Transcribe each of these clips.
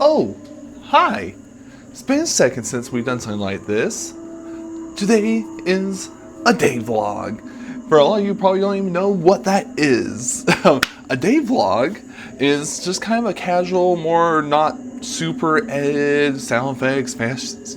Oh, hi! It's been a second since we've done something like this. Today is a day vlog. For all of you probably don't even know what that is. A day vlog is just kind of a casual, more not super edited sound effects, fancy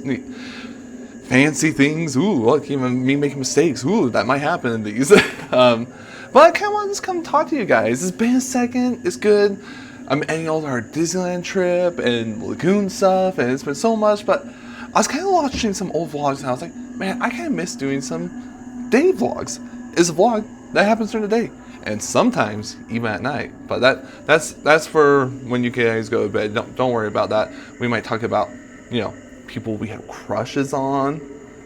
things. Ooh, look, even me making mistakes. Ooh, that might happen in these. But I kind of want to just come talk to you guys. It's been a second. It's good. I'm ending all our Disneyland trip and lagoon stuff, and it's been so much. But I was kind of watching some old vlogs, and I was like, man, I kind of miss doing some day vlogs. It's a vlog that happens during the day, and sometimes even at night. But that's for when you guys go to bed. Don't worry about that. We might talk about, people we have crushes on,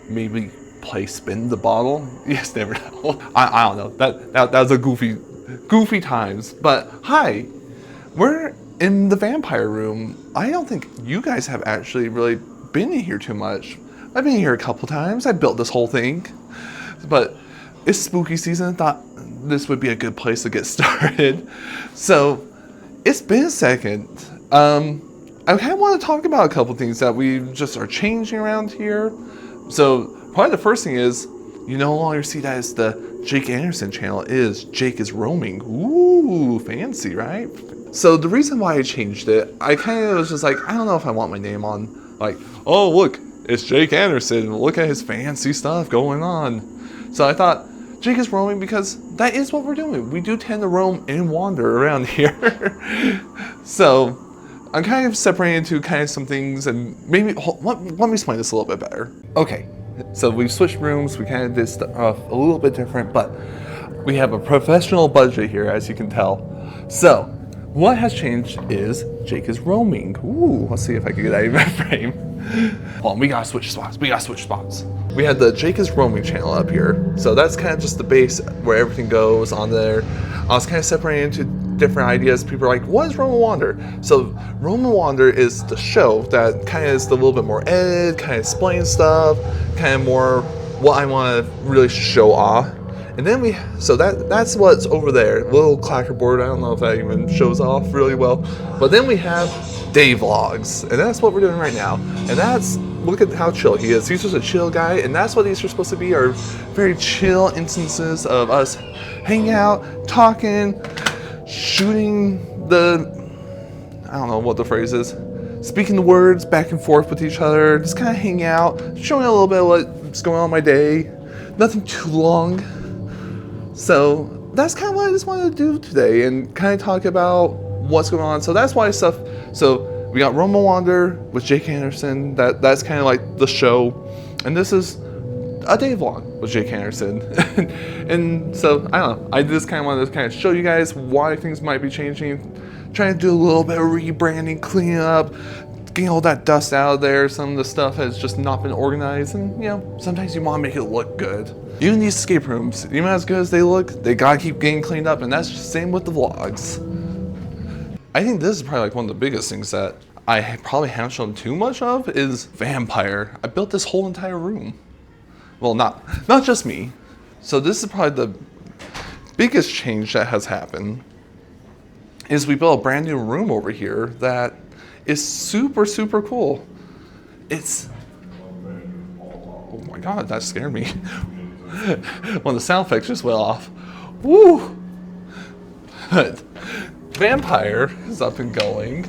maybe play spin the bottle. Yes, never know. I don't know. That was a goofy times. But hi, we're in the vampire room. I don't think you guys have actually really been in here too much. I've been here a couple times. I built this whole thing, but it's spooky season. I thought this would be a good place to get started. So it's been a second. I kind of want to talk about a couple things that we just are changing around here. So probably the first thing is, you no longer see that as the Jake Andersen channel. It is Jake is Roaming. Ooh, fancy, right? So the reason why I changed it, I kind of was just like, I don't know if I want my name on, like, oh look, it's Jake Andersen. Look at his fancy stuff going on. So I thought, Jake is Roaming, because that is what we're doing. We do tend to roam and wander around here. So I'm kind of separating into kind of some things, and maybe, let me explain this a little bit better. Okay, so we've switched rooms, we kind of did stuff a little bit different, but we have a professional budget here, as you can tell. So what has changed is Jake is Roaming. Ooh, let's see if I can get that in my frame. Hold on, we gotta switch spots. We had the Jake is Roaming channel up here. So that's kind of just the base where everything goes on there. I was kind of separating into different ideas. People are like, what is Roam and Wander? So Roam and Wander is the show that kind of is a little bit more edited, kind of explains stuff, kind of more what I want to really show off. And then that's what's over there, little clackerboard. I don't know if that even shows off really well. But then we have day vlogs, and that's what we're doing right now. And look at how chill he is. He's just a chill guy, and that's what these are supposed to be, are very chill instances of us hanging out, talking, shooting I don't know what the phrase is, speaking the words back and forth with each other, just kind of hanging out, showing a little bit of what's going on in my day. Nothing too long. So that's kind of what I just wanted to do today, and kind of talk about what's going on. So that's why so we got Roam and Wander with Jake Andersen. That's kind of like the show, and this is a day vlog with Jake Andersen. And so I don't know, I just kind of wanted to kind of show you guys why things might be changing, trying to do a little bit of rebranding, cleaning up, getting all that dust out of there. Some of the stuff has just not been organized, and sometimes you want to make it look good. Even these escape rooms, even as good as they look, they gotta keep getting cleaned up, and that's just the same with the vlogs. I think this is probably like one of the biggest things that I probably haven't shown too much of is vampire. I built this whole entire room. Well, not just me. So this is probably the biggest change that has happened, is we built a brand new room over here that is super, super cool. Oh my God, that scared me. When the sound effects just went off. Woo! But vampire is up and going.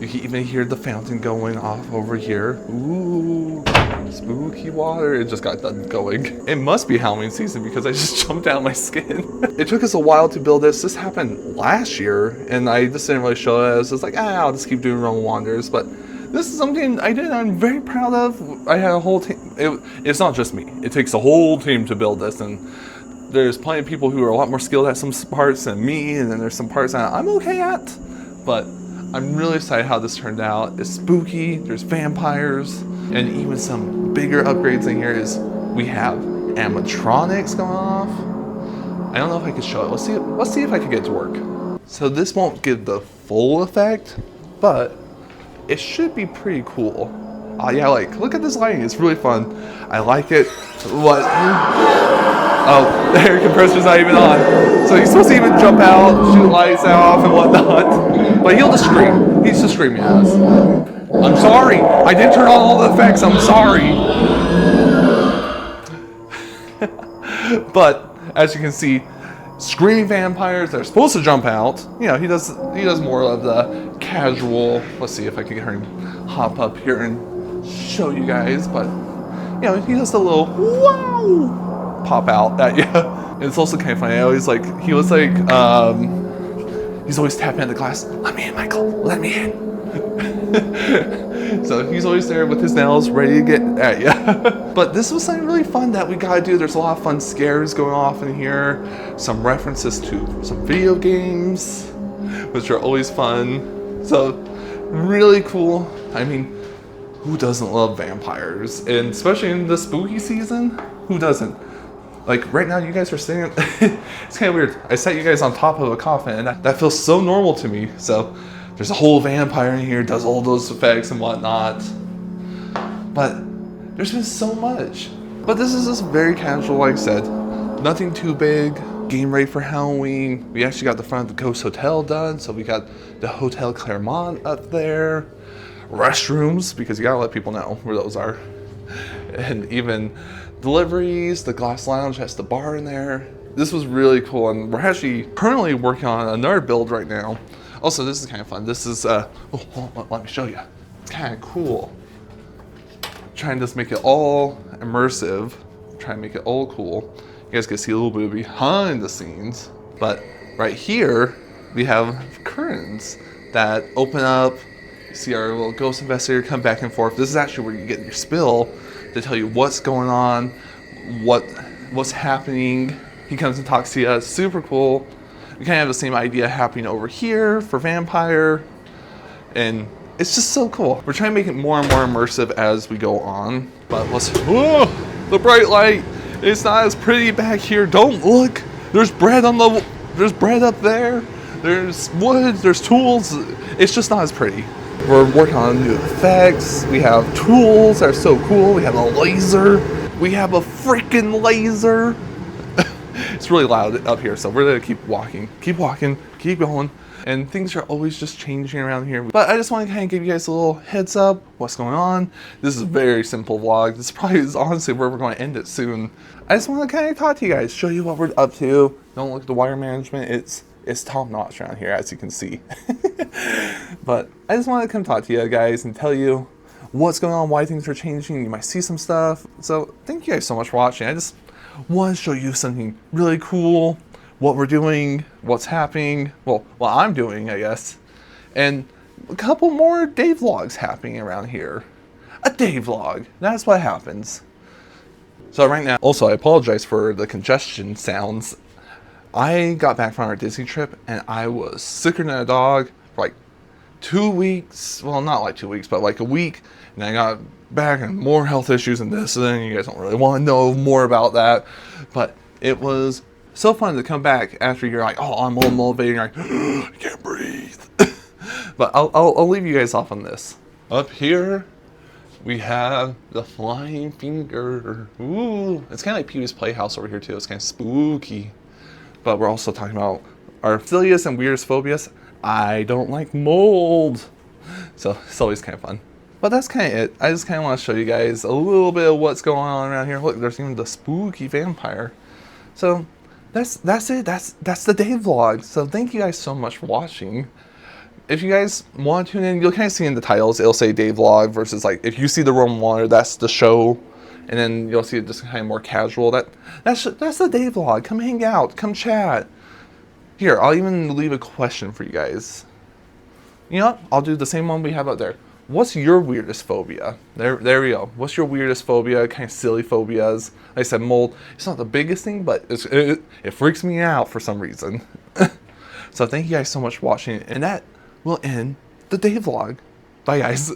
You can even hear the fountain going off over here. Ooh, spooky water. It just got done going. It must be Halloween season because I just jumped out of my skin. It took us a while to build this. This happened last year, and I just didn't really show it. I was just like, I'll just keep doing Roam Wanders. But this is something I did, I'm very proud of. I had a whole team. It's not just me. It takes a whole team to build this, and there's plenty of people who are a lot more skilled at some parts than me, and then there's some parts that I'm okay at. But I'm really excited how this turned out. It's spooky, there's vampires, and even some bigger upgrades in here is we have animatronics going off. I don't know if I can show it. Let's see if I can get it to work. So this won't give the full effect, but it should be pretty cool. Yeah, look at this lighting. It's really fun. I like it. What? Oh, the air compressor's not even on. So he's supposed to even jump out, shoot lights off and whatnot. But he'll just scream. He's just screaming at us. I'm sorry. I did turn on all the effects. I'm sorry. But as you can see, screaming vampires that are supposed to jump out. You know, he does more of the casual. Let's see if I can get her hop up here and show you guys. But you know, he does the little wow pop out at you. And it's also kind of funny. He was like, he's always tapping at the glass. Let me in, Michael. Let me in. So he's always there with his nails ready to get at you. But this was something really fun that we gotta do. There's a lot of fun scares going off in here. Some references to some video games, which are always fun. So really cool. I mean, who doesn't love vampires? And especially in the spooky season, who doesn't? Like right now, you guys are sitting. It's kind of weird. I set you guys on top of a coffin, and that feels so normal to me. So there's a whole vampire in here, does all those effects and whatnot. But there's been so much. But this is just very casual, like I said. Nothing too big. Game ready for Halloween. We actually got the front of the Ghost Hotel done, so we got the Hotel Claremont up there. Restrooms, because you gotta let people know where those are. And even deliveries, the glass lounge has the bar in there. This was really cool, and we're actually currently working on another build right now. Also, this is kind of fun. This is, let me show you. It's kind of cool. Trying to just make it all immersive. Try and make it all cool. You guys can see a little bit behind the scenes. But right here, we have curtains that open up. You see our little ghost investigator come back and forth. This is actually where you get your spill to tell you what's going on, what's happening. He comes and talks to you. It's super cool. We kind of have the same idea happening over here for vampire, and it's just so cool. We're trying to make it more and more immersive as we go on. But let's, the bright light. It's not as pretty back here. Don't look. There's bread there's bread up there. There's wood. There's tools. It's just not as pretty. We're working on new effects. We have tools that are so cool. We have a laser. We have a freaking laser. It's really loud up here, so we're gonna keep walking, keep going. And things are always just changing around here. But I just want to kind of give you guys a little heads up what's going on. This is a very simple vlog. This probably is honestly where we're going to end it soon. I just want to kind of talk to you guys, show you what we're up to. Don't look at the wire management. It's top notch around here, as you can see. But I just want to come talk to you guys and tell you what's going on, why things are changing. You might see some stuff. So thank you guys so much for watching. I just want to show you something really cool, what we're doing, what's happening, well, what I'm doing, I guess, and a couple more day vlogs happening around here. A day vlog, that's what happens. So right now, also I apologize for the congestion sounds. I got back from our Disney trip and I was sicker than a dog for like 2 weeks, well not like 2 weeks, but like a week, and I got back and more health issues and this and then. You guys don't really want to know more about that, but it was so fun to come back after you're like, oh, I'm all motivated, you're like, I can't breathe. But I'll leave you guys off on this. Up here, we have the flying finger. Ooh, it's kind of like Pee-wee's Playhouse over here too. It's kind of spooky. But we're also talking about our silliest and weirdest phobias. I don't like mold. So it's always kind of fun. But that's kind of it. I just kind of want to show you guys a little bit of what's going on around here. Look, there's even the spooky vampire. So that's it. That's the day vlog. So thank you guys so much for watching. If you guys want to tune in, you'll kind of see in the titles, it'll say day vlog versus like, if you see the Roman water, that's the show. And then you'll see it just kind of more casual. That's the day vlog. Come hang out. Come chat. Here, I'll even leave a question for you guys. You know what? I'll do the same one we have out there. What's your weirdest phobia? There we go. What's your weirdest phobia? Kind of silly phobias. Like I said, mold. It's not the biggest thing, but it freaks me out for some reason. So thank you guys so much for watching. And that will end the day vlog. Bye, guys.